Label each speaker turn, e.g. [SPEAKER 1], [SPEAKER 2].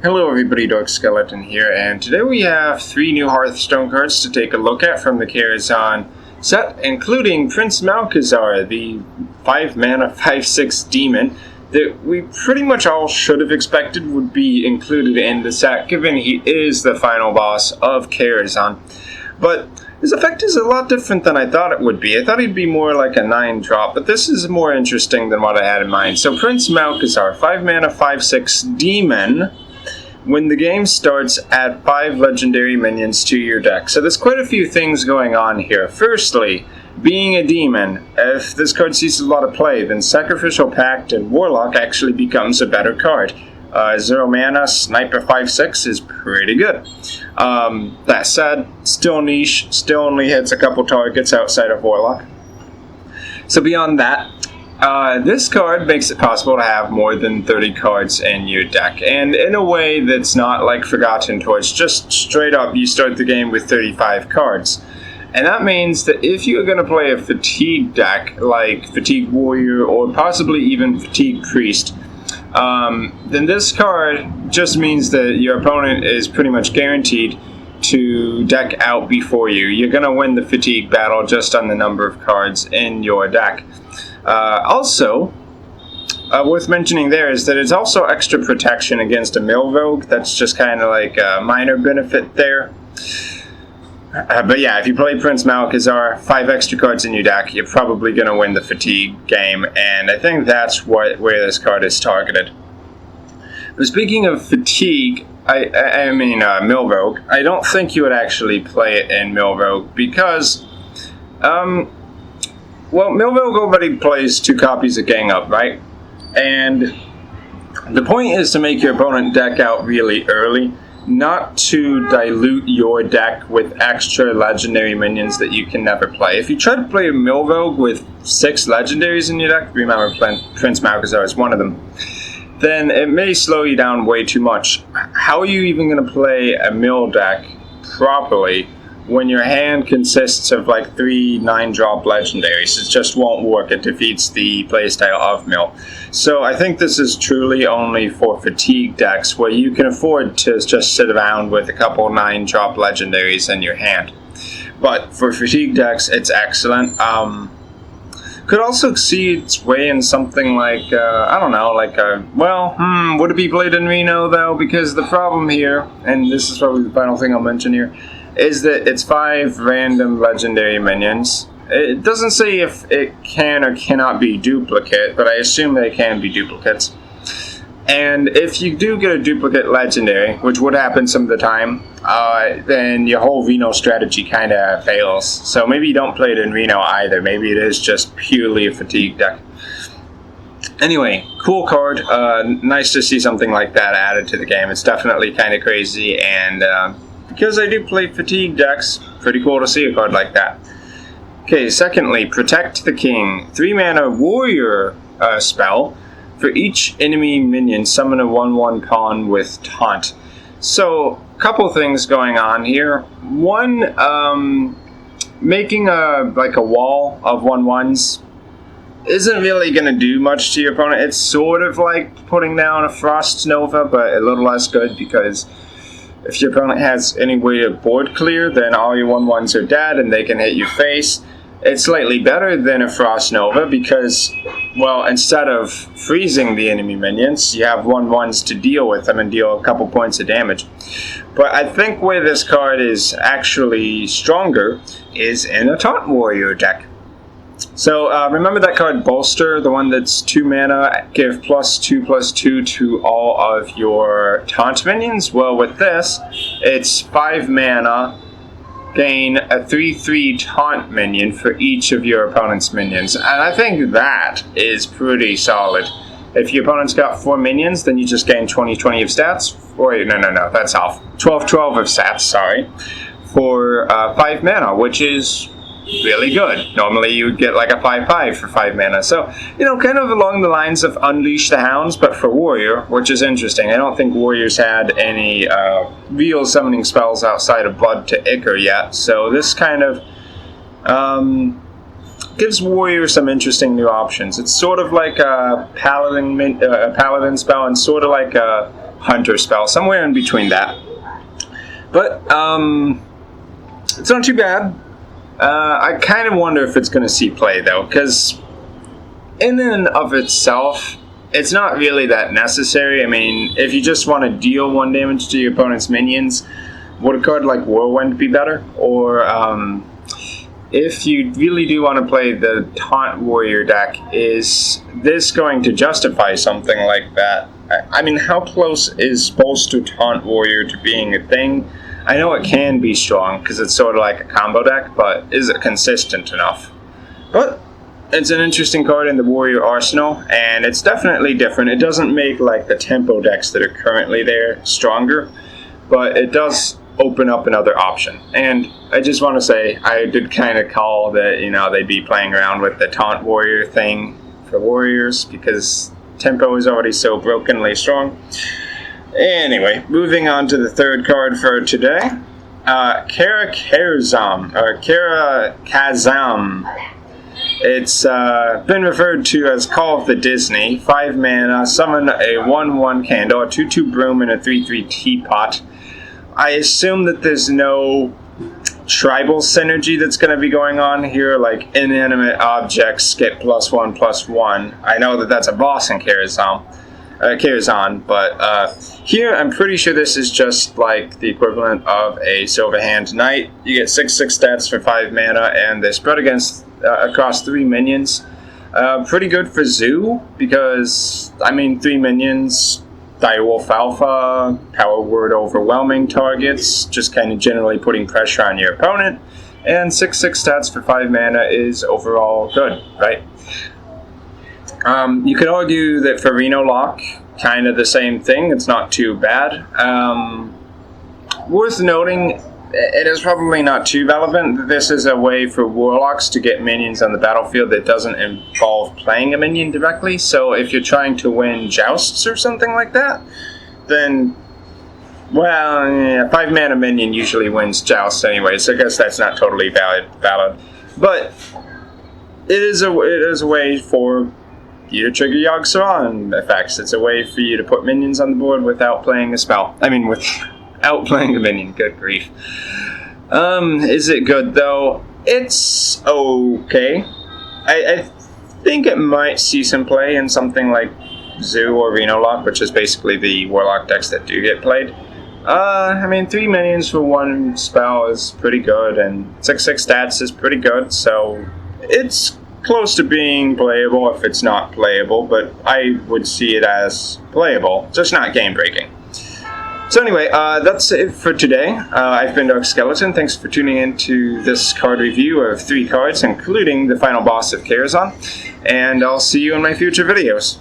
[SPEAKER 1] Hello everybody, Dark Skeleton here, and today we have 3 new Hearthstone cards to take a look at from the Karazhan set, including Prince Malchezaar, the 5-mana 5/6 demon that we pretty much all should have expected would be included in the set, given he is the final boss of Karazhan. But his effect is a lot different than I thought it would be. I thought he'd be more like a 9-drop, but this is more interesting than what I had in mind. So Prince Malchezaar, 5-mana 5/6 demon. When the game starts, add 5 legendary minions to your deck. So there's quite a few things going on here. Firstly, being a demon, if this card sees a lot of play, then Sacrificial Pact and Warlock actually becomes a better card. 0 mana, Sniper 5/6 is pretty good. That said, still niche, still only hits a couple targets outside of Warlock. So beyond that, this card makes it possible to have more than 30 cards in your deck, and in a way that's not like Forgotten Torch, just straight up you start the game with 35 cards. And that means that if you're going to play a Fatigue deck, like Fatigue Warrior or possibly even Fatigue Priest, then this card just means that your opponent is pretty much guaranteed to deck out before you. You're going to win the Fatigue battle just on the number of cards in your deck. Also, worth mentioning there is that it's also extra protection against a Mill Rogue. That's just kind of like a minor benefit there. But yeah, if you play Prince Malchezaar, 5 extra cards in your deck, you're probably going to win the Fatigue game, and I think that's where this card is targeted. But speaking of Fatigue, I mean Mill Rogue, I don't think you would actually play it in Mill Rogue because, well, Mill Rogue already plays 2 copies of Gang Up, right? And the point is to make your opponent deck out really early, not to dilute your deck with extra legendary minions that you can never play. If you try to play a Mill Rogue with 6 legendaries in your deck, remember Prince Malchezaar is one of them, then it may slow you down way too much. How are you even going to play a Mill deck properly when your hand consists of like 3 9-drop legendaries? It just won't work. It defeats the playstyle of Mill. So I think this is truly only for Fatigue decks where you can afford to just sit around with a couple 9-drop legendaries in your hand. But for Fatigue decks, it's excellent. Could also see its way in something like, I don't know, like would it be played in Reno though? Because the problem here, and this is probably the final thing I'll mention here, is that it's 5 random legendary minions. It doesn't say if it can or cannot be duplicate, but I assume they can be duplicates. And if you do get a duplicate legendary, which would happen some of the time, then your whole Reno strategy kind of fails. So maybe you don't play it in Reno either. Maybe it is just purely a Fatigue deck. Anyway, cool card. Nice to see something like that added to the game. It's definitely kind of crazy, and because I do play Fatigue decks, pretty cool to see a card like that. Okay, secondly, Protect the King. 3-mana warrior spell. For each enemy minion, summon a 1/1 pawn with Taunt. So, a couple things going on here. One, making a wall of 1/1s isn't really going to do much to your opponent. It's sort of like putting down a Frost Nova, but a little less good, because if your opponent has any way to board clear, then all your 1/1s are dead and they can hit your face. It's slightly better than a Frost Nova because, well, instead of freezing the enemy minions, you have 1/1s to deal with them and deal a couple points of damage. But I think where this card is actually stronger is in a Taunt Warrior deck. So remember that card Bolster, the one that's 2 mana, give +2/+2 to all of your Taunt minions? Well, with this, it's 5 mana, gain a 3/3 Taunt minion for each of your opponent's minions. And I think that is pretty solid. If your opponent's got 4 minions, then you just gain 20/20 of stats. Wait, no, that's off. 12/12 of stats, sorry. For 5 mana, which is really good. Normally you would get like a 5/5 for 5 mana. So, kind of along the lines of Unleash the Hounds, but for Warrior, which is interesting. I don't think Warriors had any real summoning spells outside of Blood to Ichor yet. So this kind of gives Warrior some interesting new options. It's sort of like a paladin spell and sort of like a hunter spell, somewhere in between that. But it's not too bad. I kind of wonder if it's going to see play though, because in and of itself, it's not really that necessary. I mean, if you just want to deal 1 damage to your opponent's minions, would a card like Whirlwind be better? Or if you really do want to play the Taunt Warrior deck, is this going to justify something like that? I mean, how close is Bolster Taunt Warrior to being a thing? I know it can be strong because it's sort of like a combo deck, but is it consistent enough? But it's an interesting card in the Warrior arsenal, and it's definitely different. It doesn't make like the tempo decks that are currently there stronger, but it does open up another option. And I just want to say, I did kind of call that, you know, they'd be playing around with the Taunt Warrior thing for Warriors, because tempo is already so brokenly strong. Anyway, moving on to the third card for today. Karazham, or Karazham. It's been referred to as Call of the Disney. 5 mana, summon a 1/1 candle, a 2/2 broom, and a 3/3 teapot. I assume that there's no tribal synergy that's going to be going on here, like inanimate objects get +1/+1. I know that that's a boss in Karazhan, but here I'm pretty sure this is just like the equivalent of a Silverhand Knight. You get 6/6 stats for 5 mana, and they're spread across 3 minions. Pretty good for Zoo, because, I mean, 3 minions, Direwolf Alpha, Power Word Overwhelming targets, just kind of generally putting pressure on your opponent, and 6/6 stats for 5 mana is overall good, right? You could argue that for Reno Lock, kind of the same thing. It's not too bad. Worth noting, it is probably not too relevant that this is a way for Warlocks to get minions on the battlefield that doesn't involve playing a minion directly. So if you're trying to win jousts or something like that, then, well, yeah, 5 mana minion usually wins jousts anyway, so I guess that's not totally valid. But it is a way for you to trigger Yogg-Saron effects. It's a way for you to put minions on the board without playing a spell. I mean, without playing a minion. Good grief. Is it good though? It's okay. I think it might see some play in something like Zoo or Reno Lock, which is basically the Warlock decks that do get played. I mean, 3 minions for 1 spell is pretty good, and 6/6 stats is pretty good, so it's close to being playable if it's not playable, but I would see it as playable, just not game-breaking. So anyway, that's it for today. I've been Dark Skeleton. Thanks for tuning in to this card review of 3 cards, including the final boss of Karazhan, and I'll see you in my future videos.